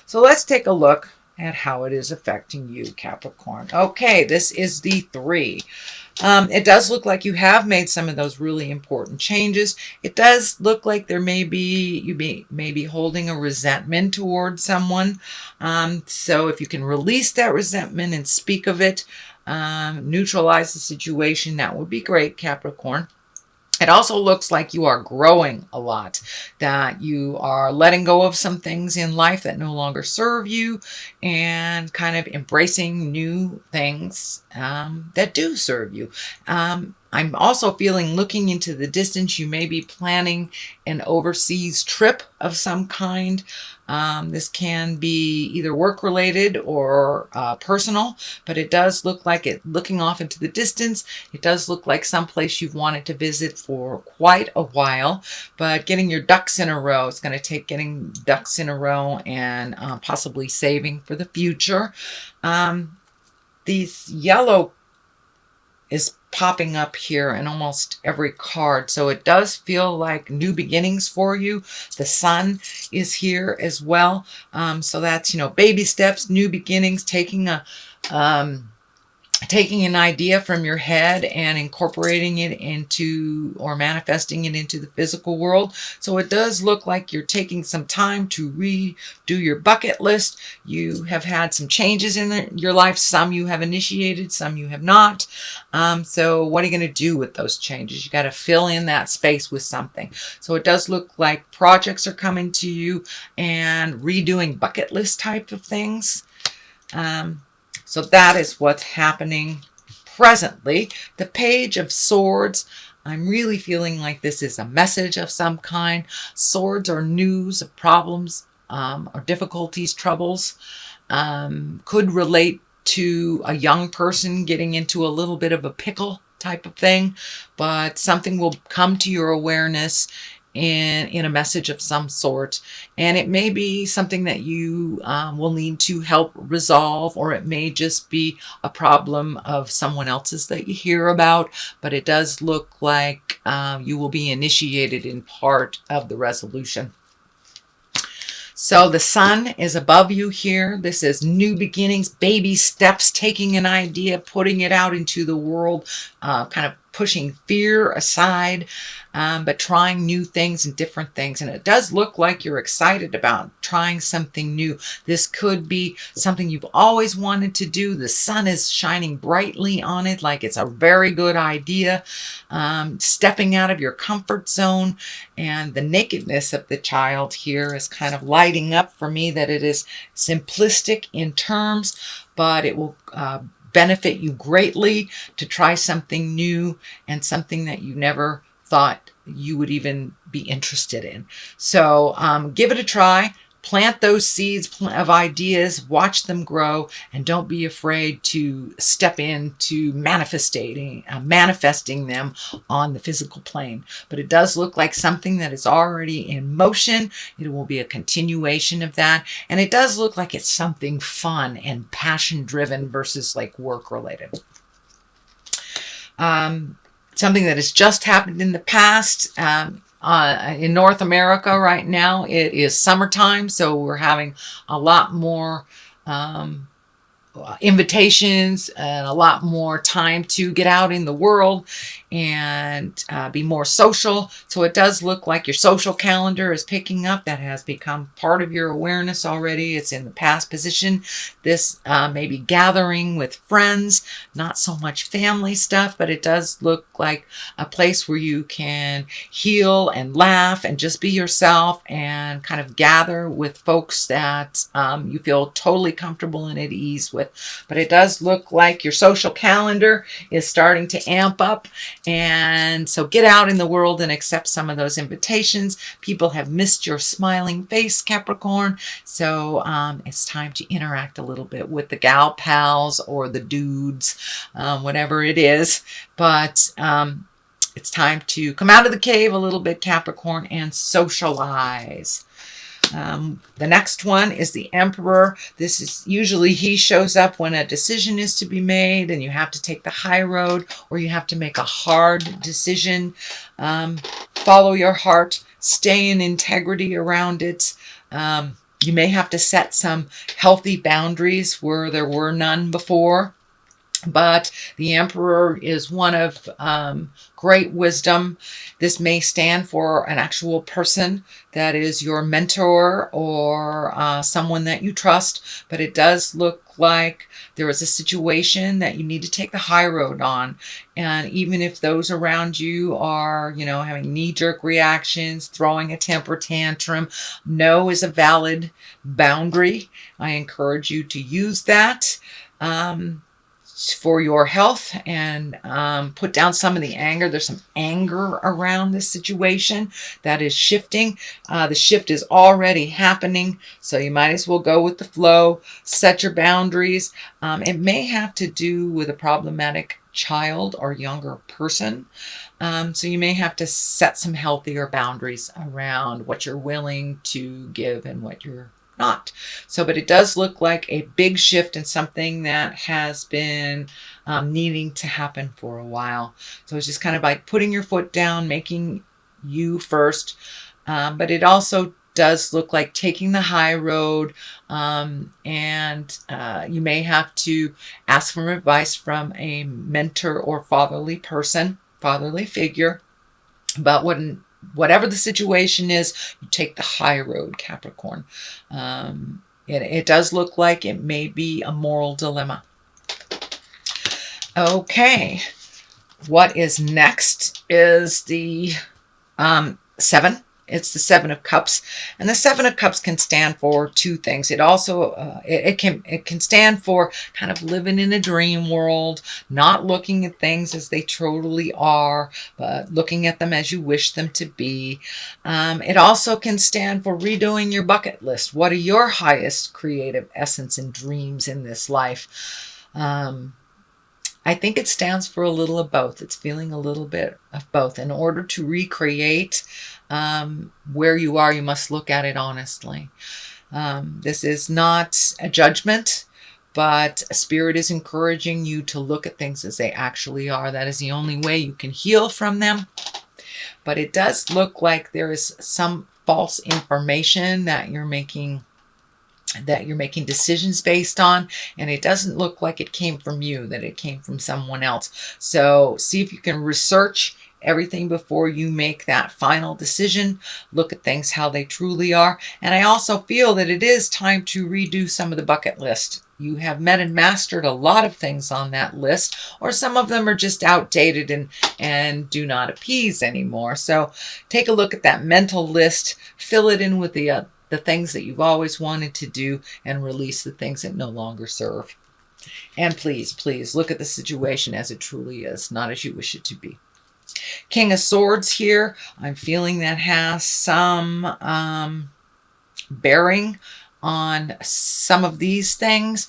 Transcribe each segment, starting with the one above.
So let's take a look at how it is affecting you, Capricorn. Okay, this is the 3. It does look like you have made some of those really important changes. It does look like there may be, may be holding a resentment towards someone. So if you can release that resentment and speak of it, neutralize the situation, that would be great, Capricorn. It also looks like you are growing a lot, that you are letting go of some things in life that no longer serve you and kind of embracing new things that do serve you. I'm also feeling, looking into the distance, you may be planning an overseas trip of some kind. This can be either work related or personal, but it does look like it, looking off into the distance, it does look like someplace you've wanted to visit for quite a while, but getting your ducks in a row. It's going to take getting ducks in a row and possibly saving for the future. These yellow is popping up here in almost every card. So it does feel like new beginnings for you. The sun is here as well. So that's, baby steps, new beginnings, taking an idea from your head and incorporating it into, or manifesting it into the physical world. So it does look like you're taking some time to redo your bucket list. You have had some changes in your life. Some you have initiated, some you have not. So what are you going to do with those changes? You got to fill in that space with something. So it does look like projects are coming to you and redoing bucket list type of things. So that is what's happening presently. The Page of Swords, I'm really feeling like this is a message of some kind. Swords are news of problems or difficulties, troubles. Could relate to a young person getting into a little bit of a pickle type of thing, but something will come to your awareness in a message of some sort, and it may be something that you will need to help resolve, or it may just be a problem of someone else's that you hear about, but it does look like you will be initiated in part of the resolution. So the sun is above you here. This is new beginnings, baby steps, taking an idea, putting it out into the world, kind of pushing fear aside, but trying new things and different things. And it does look like you're excited about trying something new. This could be something you've always wanted to do. The sun is shining brightly on it, like it's a very good idea. Stepping out of your comfort zone, and the nakedness of the child here is kind of lighting up for me, that it is simplistic in terms, but it will benefit you greatly to try something new and something that you never thought you would even be interested in. So give it a try. Plant those seeds of ideas, watch them grow, and don't be afraid to step into manifesting them on the physical plane. But it does look like something that is already in motion. It will be a continuation of that. And it does look like it's something fun and passion-driven versus like work-related. Something that has just happened in the past. In North America right now, it is summertime, so we're having a lot more invitations and a lot more time to get out in the world and be more social. So it does look like your social calendar is picking up. That has become part of your awareness already. It's in the past position. This may be gathering with friends, not so much family stuff, but it does look like a place where you can heal and laugh and just be yourself and kind of gather with folks that you feel totally comfortable and at ease with. But it does look like your social calendar is starting to amp up. And so get out in the world and accept some of those invitations. People have missed your smiling face, Capricorn. So it's time to interact a little bit with the gal pals or the dudes, whatever it is. But it's time to come out of the cave a little bit, Capricorn, and socialize. The next one is the Emperor. This is usually, he shows up when a decision is to be made and you have to take the high road, or you have to make a hard decision. Follow your heart, stay in integrity around it. You may have to set some healthy boundaries where there were none before. But the Emperor is one of great wisdom. This may stand for an actual person that is your mentor or someone that you trust, but it does look like there is a situation that you need to take the high road on. And even if those around you are, having knee-jerk reactions, throwing a temper tantrum, no is a valid boundary. I encourage you to use that. For your health, and put down some of the anger. There's some anger around this situation that is shifting. The shift is already happening, so you might as well go with the flow. Set your boundaries. It may have to do with a problematic child or younger person. So you may have to set some healthier boundaries around what you're willing to give and what you're not. So, but it does look like a big shift in something that has been needing to happen for a while. So it's just kind of like putting your foot down, making you first. But it also does look like taking the high road, and you may have to ask for advice from a mentor or fatherly figure. But whatever the situation is, you take the high road, Capricorn. It does look like it may be a moral dilemma. Okay, what is next is the 7. It's the 7 of Cups, and the 7 of Cups can stand for two things. It also it can stand for kind of living in a dream world, not looking at things as they totally are, but looking at them as you wish them to be. It also can stand for redoing your bucket list. What are your highest creative essence and dreams in this life? I think it stands for a little of both. It's feeling a little bit of both. In order to recreate where you are, you must look at it honestly. This is not a judgment, but a spirit is encouraging you to look at things as they actually are. That is the only way you can heal from them. But it does look like there is some false information that you're making decisions based on, and it doesn't look like it came from you, that it came from someone else. So see if you can research everything before you make that final decision. Look at things how they truly are. And I also feel that it is time to redo some of the bucket list. You have met and mastered a lot of things on that list, or some of them are just outdated and do not appease anymore. So take a look at that mental list, fill it in with the things that you've always wanted to do, and release the things that no longer serve. And please, please look at the situation as it truly is, not as you wish it to be. King of Swords here, I'm feeling that has some bearing on some of these things.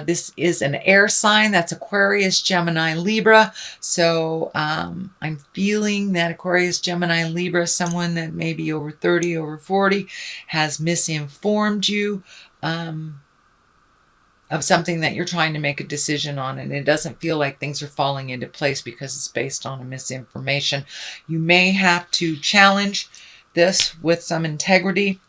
This is an air sign. That's Aquarius, Gemini, Libra. So I'm feeling that Aquarius, Gemini, Libra, someone that may be over 30, over 40, has misinformed you of something that you're trying to make a decision on, and it doesn't feel like things are falling into place because it's based on a misinformation. You may have to challenge this with some integrity.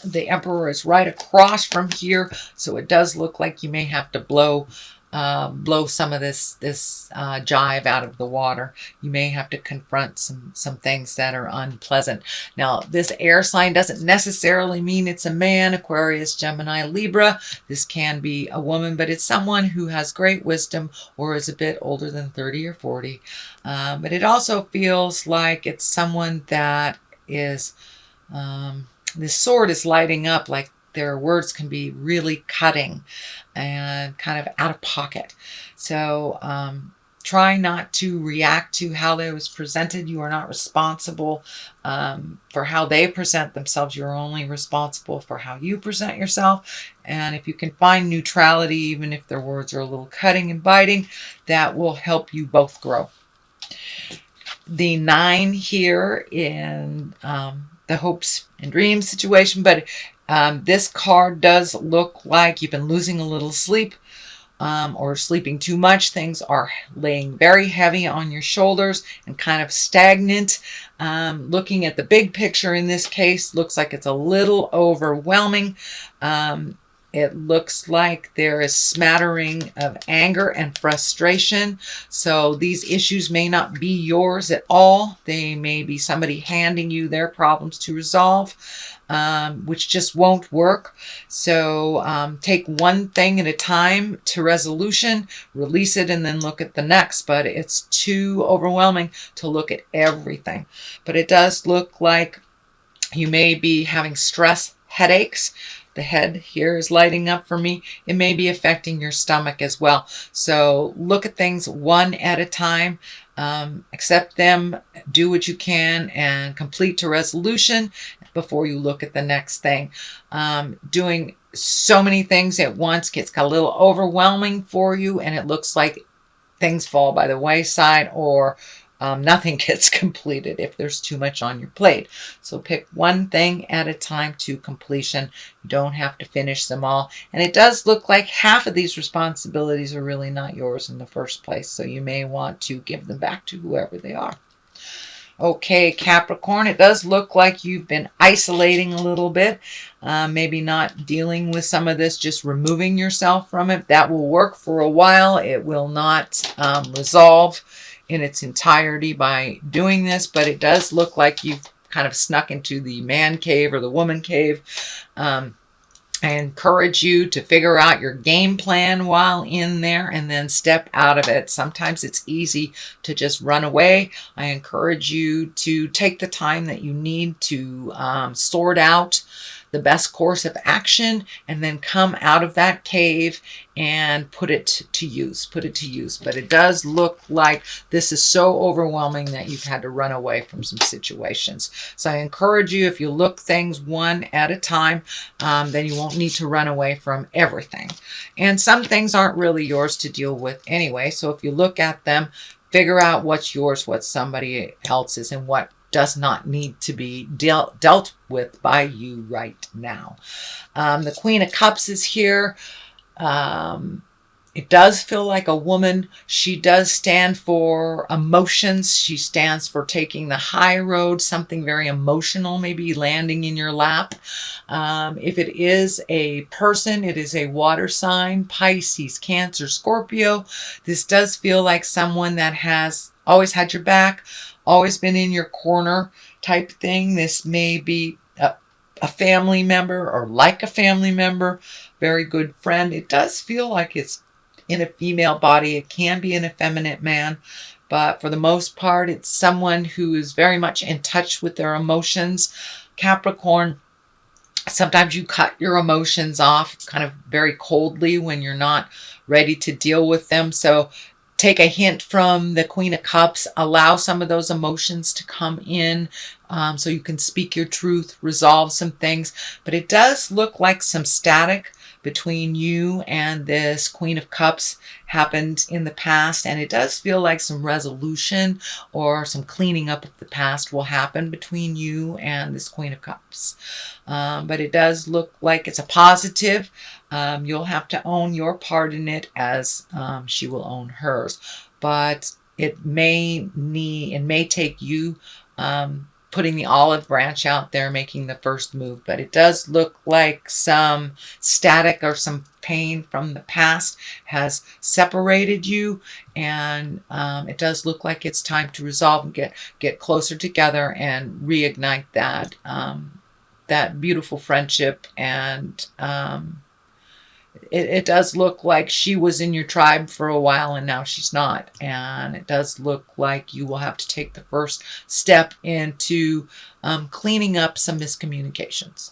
The Emperor is right across from here, so it does look like you may have to blow some of this jive out of the water. You may have to confront some things that are unpleasant. Now, this air sign doesn't necessarily mean it's a man, Aquarius, Gemini, Libra. This can be a woman, but it's someone who has great wisdom or is a bit older than 30 or 40. But it also feels like it's someone that is, this sword is lighting up, like their words can be really cutting and kind of out of pocket. So try not to react to how they was presented. You are not responsible for how they present themselves. You're only responsible for how you present yourself. And if you can find neutrality, even if their words are a little cutting and biting, that will help you both grow. The 9 here in the hopes and dreams situation, but this card does look like you've been losing a little sleep or sleeping too much. Things are laying very heavy on your shoulders and kind of stagnant. Looking at the big picture in this case, looks like it's a little overwhelming. It looks like there is smattering of anger and frustration. So these issues may not be yours at all. They may be somebody handing you their problems to resolve, which just won't work. So take one thing at a time to resolution, release it, and then look at the next. But it's too overwhelming to look at everything. But it does look like you may be having stress, headaches. The head here is lighting up for me. It may be affecting your stomach as well. So look at things one at a time. Accept them, do what you can, and complete to resolution before you look at the next thing. Doing so many things at once gets a little overwhelming for you, and it looks like things fall by the wayside, or nothing gets completed if there's too much on your plate. So pick one thing at a time to completion. You don't have to finish them all. And it does look like half of these responsibilities are really not yours in the first place. So you may want to give them back to whoever they are. Okay, Capricorn, it does look like you've been isolating a little bit. Maybe not dealing with some of this, just removing yourself from it. That will work for a while. It will not resolve in its entirety by doing this, but it does look like you've kind of snuck into the man cave or the woman cave. I encourage you to figure out your game plan while in there and then step out of it. Sometimes it's easy to just run away. I encourage you to take the time that you need to sort out the best course of action and then come out of that cave and put it to use. But it does look like this is so overwhelming that you've had to run away from some situations. So I encourage you, if you look things one at a time, then you won't need to run away from everything. And some things aren't really yours to deal with anyway. So if you look at them, figure out what's yours, what's somebody else's, and what does not need to be dealt with by you right now. The Queen of Cups is here. It does feel like a woman. She does stand for emotions. She stands for taking the high road, something very emotional, maybe landing in your lap. If it is a person, it is a water sign, Pisces, Cancer, Scorpio. This does feel like someone that has always had your back, always been in your corner type thing. This may be a family member or like a family member, very good friend. It does feel like it's in a female body. It can be an effeminate man, but for the most part, it's someone who is very much in touch with their emotions. Capricorn, sometimes you cut your emotions off kind of very coldly when you're not ready to deal with them. So take a hint from the Queen of Cups. Allow some of those emotions to come in so you can speak your truth, resolve some things. But it does look like some static between you and this Queen of Cups happened in the past. And it does feel like some resolution or some cleaning up of the past will happen between you and this Queen of Cups. But it does look like it's a positive. You'll have to own your part in it as she will own hers. But it may take you putting the olive branch out there, making the first move. But it does look like some static or some pain from the past has separated you. And it does look like it's time to resolve and get closer together and reignite that beautiful friendship. And it does look like she was in your tribe for a while and now she's not. And it does look like you will have to take the first step into cleaning up some miscommunications.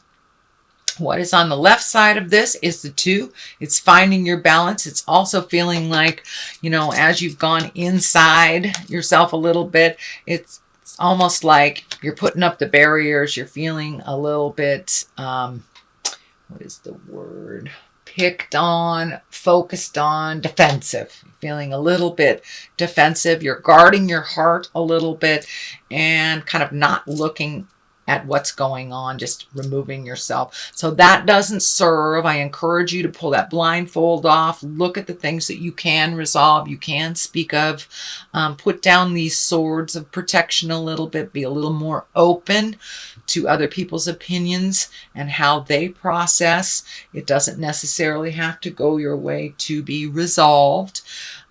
What is on the left side of this is the 2. It's finding your balance. It's also feeling like, as you've gone inside yourself a little bit, it's almost like you're putting up the barriers. You're feeling a little bit, what is the word? Picked on, focused on, defensive. You're feeling a little bit defensive. You're guarding your heart a little bit and kind of not looking at what's going on, just removing yourself. So that doesn't serve. I encourage you to pull that blindfold off. Look at the things that you can resolve, you can speak of. Put down these swords of protection a little bit. Be a little more open to other people's opinions and how they process. It doesn't necessarily have to go your way to be resolved.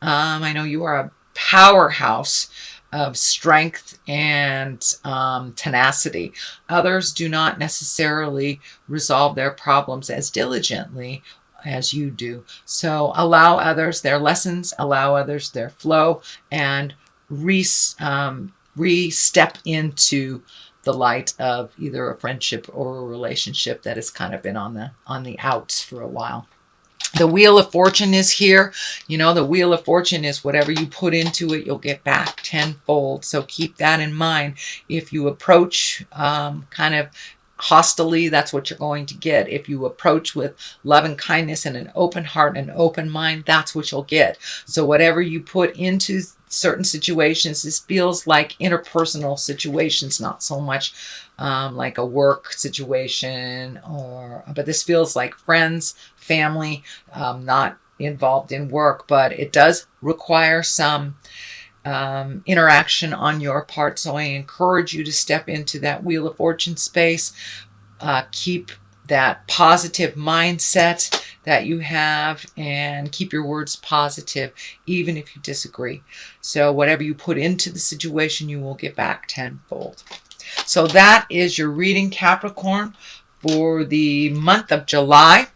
I know you are a powerhouse of strength and tenacity. Others do not necessarily resolve their problems as diligently as you do. So allow others their lessons, allow others their flow, and re-step into the light of either a friendship or a relationship that has kind of been on the outs for a while. The Wheel of Fortune is here. You know, the Wheel of Fortune is whatever you put into it, you'll get back tenfold. So keep that in mind. If you approach kind of hostilely, that's what you're going to get. If you approach with love and kindness and an open heart and open mind, that's what you'll get. So whatever you put into certain situations, this feels like interpersonal situations, not so much like a work situation, but this feels like friends, family, not involved in work, but it does require some interaction on your part. So I encourage you to step into that Wheel of Fortune space. Keep that positive mindset that you have and keep your words positive, even if you disagree. So whatever you put into the situation, you will get back tenfold. So that is your reading, Capricorn, for the month of July.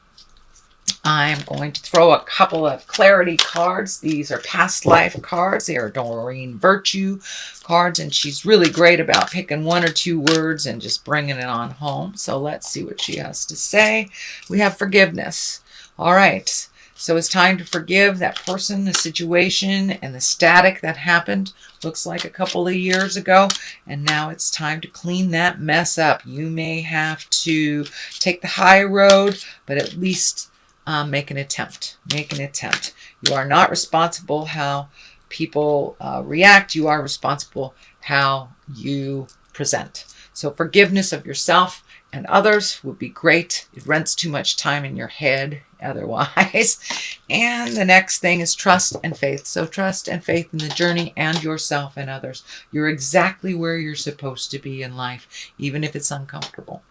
I'm going to throw a couple of clarity cards. These are past life cards. They are Doreen Virtue cards, and she's really great about picking one or two words and just bringing it on home. So let's see what she has to say. We have forgiveness. All right. So it's time to forgive that person, the situation, and the static that happened. Looks like a couple of years ago. And now it's time to clean that mess up. You may have to take the high road, but at least make an attempt. Make an attempt. You are not responsible how people react. You are responsible how you present. So forgiveness of yourself and others would be great. It rents too much time in your head otherwise. And the next thing is trust and faith. So trust and faith in the journey and yourself and others. You're exactly where you're supposed to be in life, even if it's uncomfortable.